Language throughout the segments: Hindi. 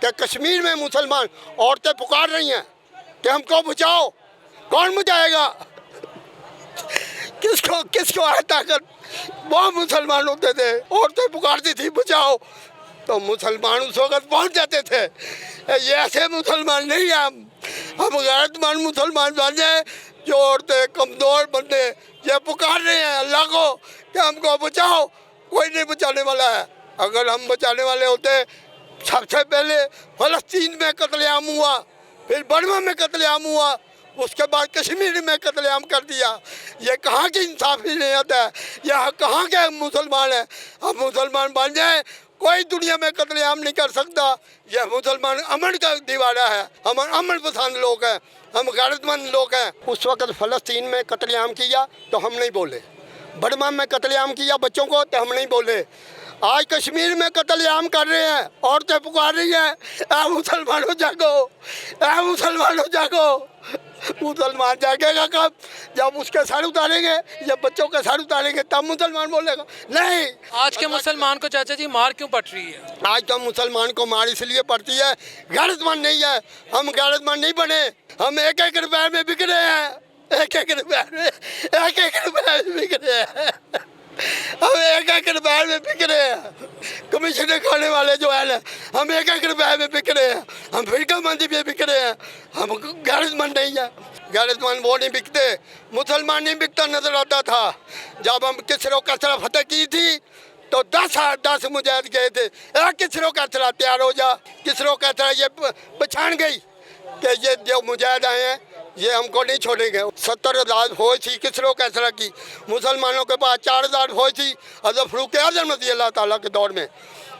कि कश्मीर में मुसलमान औरतें पुकार रही हैं कि हमको बचाओ। कौन बचाएगा? किसको है ताकत? बहुत मुसलमान होते थे, औरतें पुकारती थी बचाओ, तो मुसलमान उस वक्त पहुंच जाते थे। ये ऐसे मुसलमान नहीं है, हम गैरतमंद मुसलमान बन जाए। जो औरतें कमज़ोर बंदे ये पुकार रहे हैं अल्लाह को कि हमको बचाओ, कोई नहीं बचाने वाला है। अगर हम बचाने वाले होते, सबसे पहले फ़लस्तीन में कत्लेआम हुआ, फिर बर्मा में कत्लेआम हुआ, उसके बाद कश्मीर में कत्लेआम कर दिया। ये कहाँ की इंसाफी नहीं आता है? यह कहाँ के मुसलमान हैं? हम मुसलमान बन जाए, कोई दुनिया में कत्लेआम नहीं कर सकता। यह मुसलमान अमन का दीवाना है, हम अमन पसंद लोग हैं, हम गैरतमंद लोग हैं। उस वक्त फ़लस्तीन में कत्लेआम किया तो हम नहीं बोले, बर्मा में कत्लेआम किया बच्चों को तो हम नहीं बोले। आज कश्मीर में कत्लेआम कर रहे हैं, औरतें पुकार रही हैं, ऐ मुसलमानों जागो, ऐ मुसलमानों जागो। मुसलमान जागेगा कब? जब उसके सर उतारेंगे, जब बच्चों के सर उतारेंगे तब मुसलमान बोलेगा। नहीं, आज के मुसलमान को चाचा जी मार क्यों पड़ रही है? आज तो मुसलमान को मार इसलिए पड़ती है, गैरतमंद नहीं है। हम गैरतमंद नहीं बने, हम एक एक रुपये में बिक रहे हैं, एक एक रुपये में बिक रहे हैं, हम एक एक रुपये में बिक रहे हैं। कमीशन खाने वाले जो है ना, हम एक एक रुपये में बिक रहे हैं, हम फिरकामंदी में बिक रहे हैं। हम गैरतमंद नहीं है, गैरतमंद वो नहीं बिकते, मुसलमान नहीं बिकता नजर आता था। जब हम किसरो कसरा फतेह की थी तो 10 मुजाहिद गए थे, किसरो कसरा तैयार हो जा। किसरो कसरा ये पहचान गई कि ये जो मुजाहिद आए हैं ये हमको नहीं छोड़ेंगे। 70,000 फौज थी किसरो कैसरा की, मुसलमानों के पास 4,000 फौज थी। हज़रत फ़ारूक आज़म रज़ी अल्लाह ताला के दौर में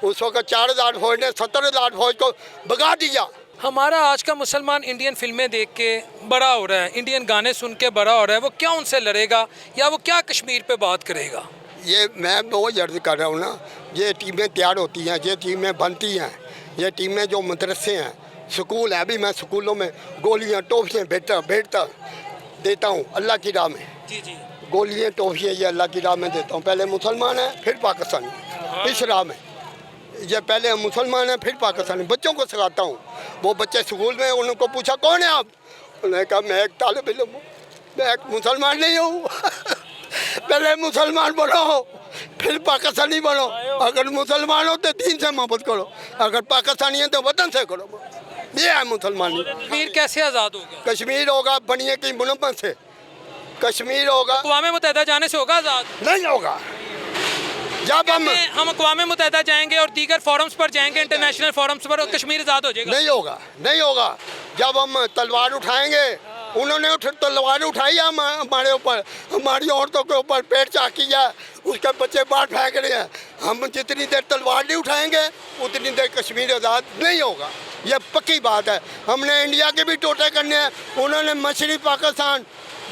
उस वक्त 4,000 फौज ने 70,000 फौज को भगा दिया। हमारा आज का मुसलमान इंडियन फिल्में देख के बड़ा हो रहा है, इंडियन गाने सुन के बड़ा हो रहा है, वो क्या उनसे लड़ेगा या वो क्या कश्मीर पे बात करेगा? ये मैं वो अर्ज कर रहा हूँ ना, ये टीमें तैयार होती हैं, ये टीमें बनती हैं, ये टीमें जो मदरसे हैं, स्कूल है, अभी मैं स्कूलों में गोलियाँ टॉफियाँ भेजता देता हूँ अल्लाह की राह में। जी जी, गोलियाँ टॉफियाँ ये अल्लाह की राह में देता हूँ। पहले मुसलमान है फिर पाकिस्तानी, इस राह में ये पहले मुसलमान है फिर पाकिस्तानी बच्चों को सिखाता हूँ। वो बच्चे स्कूल में, उनको पूछा कौन है आप? उन्होंने कहा मैं एक तालिब इल्म हूँ, मैं एक मुसलमान नहीं हूँ। पहले मुसलमान बनो फिर पाकिस्तानी बनो। अगर मुसलमान हो तो दीन से मोहब्बत करो, अगर पाकिस्तानी है तो वतन से करो। ये है मुसलमानी। कश्मीर कैसे आज़ाद होगा? कश्मीर होगा बनिए की मुनम्मत से, कश्मीर होगा। अक़वाम मुत्तहिदा जाने से होगा आज़ाद? नहीं होगा। जब हम अक़वाम मुत्तहिदा जाएंगे और दीगर फोरम्स पर जाएंगे, इंटरनेशनल फोरम्स पर, कश्मीर आज़ाद हो जाएगा? नहीं होगा, नहीं होगा। जब हम तलवार उठाएंगे, उन्होंने तलवार उठाई हमारे ऊपर, हमारी औरतों के ऊपर पेट चाकी है, उसके बच्चे बाहर फेंक रहे हैं। हम जितनी देर तलवार नहीं उठाएंगे उतनी देर कश्मीर आज़ाद नहीं होगा, ये पक्की बात है। हमने इंडिया के भी टोटे करने हैं। उन्होंने मशरक़ी पाकिस्तान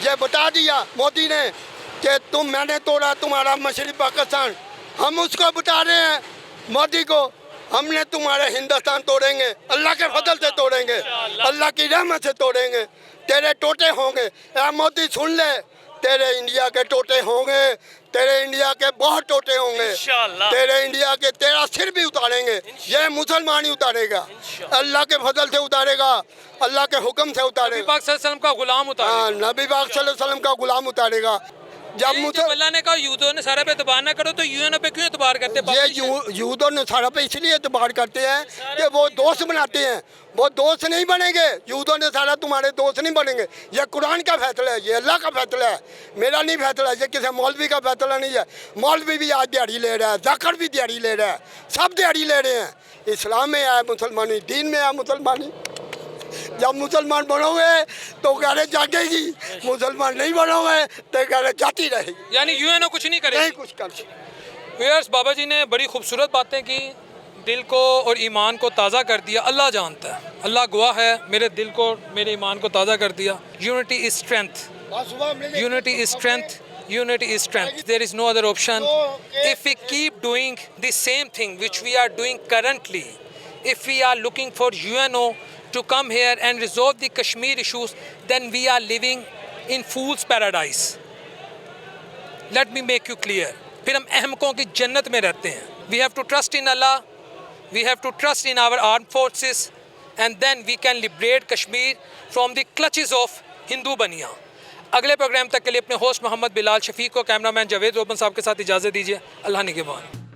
ये बता दिया मोदी ने कि मैंने तोड़ा तुम्हारा मशरक़ी पाकिस्तान, हम उसको बता रहे हैं मोदी को, हमने तुम्हारे हिंदुस्तान तोड़ेंगे, अल्लाह के फजल से तोड़ेंगे, अल्लाह की रहमत से तोड़ेंगे। तेरे टोटे होंगे, ऐ मोदी सुन ले, तेरे इंडिया के टोटे होंगे, तेरे इंडिया के बहुत टोटे होंगे, तेरे इंडिया के तेरा सिर भी उतारेंगे। ये मुसलमान ही उतारेगा, अल्लाह के फजल से उतारेगा, अल्लाह के हुक्म से उतारेगा। नबी पाक सल्लल्लाहु अलैहि वसल्लम का गुलाम उतारेगा। हाँ, नबी पाक सल्लल्लाहु अलैहि वसल्लम का गुलाम उतारेगा। जब अल्लाह ने कहा यूदों ने सारा पे एतबार ना करो, तो यूएनओ पे क्यों एतबार करते हैं? ये यूदों ने सारा पे इसलिए एतबार करते हैं कि वो दोस्त बनाते हैं, वो दोस्त नहीं बनेंगे। यूदों ने सारा तुम्हारे दोस्त नहीं बनेंगे। ये कुरान का फैसला है, ये अल्लाह का फैसला है, मेरा नहीं फैसला। ये किसी मौलवी का फैसला नहीं है। मौलवी भी आज दिहाड़ी ले रहा है, जाकर भी दिहाड़ी ले रहा है, सब दिहाड़ी ले रहे हैं। इस्लाम में आया मुसलमानी, दीन में आया मुसलमानी। जब मुसलमान बनोगे तो गारे जागेगी, मुसलमान नहीं बनोगे तो गारे जाती रहेगी। यानी यूएनओ कुछ नहीं करेगी? नहीं कुछ कर सकती। व्यूअर्स, बाबा जी ने बड़ी खूबसूरत बातें की, दिल को और ईमान को ताज़ा कर दिया। अल्लाह जानता है, अल्लाह गवाह है, मेरे दिल को, मेरे ईमान को ताज़ा कर दिया। Unity is strength, unity is strength, unity is strength. There is no other option. If we keep doing the same thing which we are doing currently, if we are looking for UNO to come here and resolve the Kashmir issues, then we are living in fool's paradise. Let me make you clear. फिर हम अहमकों की जन्नत में रहते हैं। We have to trust in Allah. we have to trust in our armed forces, and then we can liberate Kashmir from the clutches of Hindu baniya. अगले प्रोग्राम तक के लिए अपने होस्ट मोहम्मद बिलाल शफीक को, कैमरामैन जावेद रोबन साहब के साथ इजाज़त दीजिए। अल्लाह निगहबान।